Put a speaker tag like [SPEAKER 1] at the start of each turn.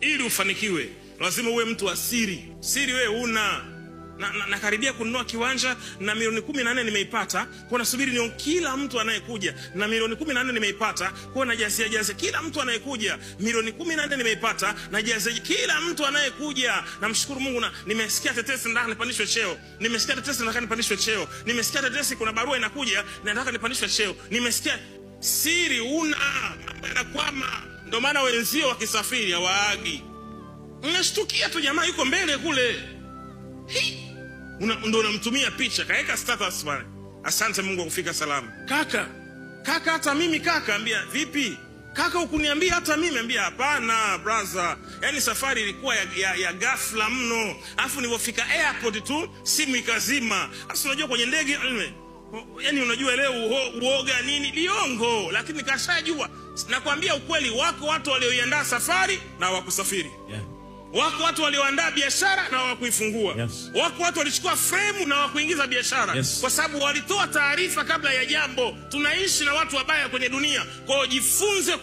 [SPEAKER 1] Ili ufanikiwe lazima uwe mtu wa siri. Siri wewe una nakaribia kununua kiwanja na milioni 14 nimeipata, kwa nasubiri ni kila mtu anayekuja, na milioni 14 nimeipata, kwa najazia kila mtu anayekuja, milioni 14 nimeipata, najazia kila mtu anayekuja. Namshukuru Mungu, na nimesikia tetesi nataka nipandishwe cheo, nimesikia tetesi nataka nipandishwe cheo, nimesikia tetesi kuna barua inakuja na nataka nipandishwe cheo, nimesikia. Siri una anakwama. Ndio maana wenzio wakisafiri hawaagi. Unashtukia tu jamaa yuko mbele kule, ndio unamtumia picha, kaeka status pale, asante Mungu kufika salama. Kaka hata mimi kaka, ambia vipi kaka, ukuniambia hata mimi, ambia hapana brother, yani safari ilikuwa ya ghafla mno, afu nilipofika airport tu simu ikazima. Sasa unajua kwenye ndege yani unajua leo uoga nini liongo, lakini kashajua. Nakwambia ukweli, wako watu walioiandaa safari na hawakusafiri. Wako watu walioandaa biashara na hawakuifungua. Wako watu walichukua frame na hawakuingiza biashara, kwa sababu walitoa taarifa kabla ya jambo. Tunaishi na watu wabaya kwenye dunia, kwa hiyo jifunze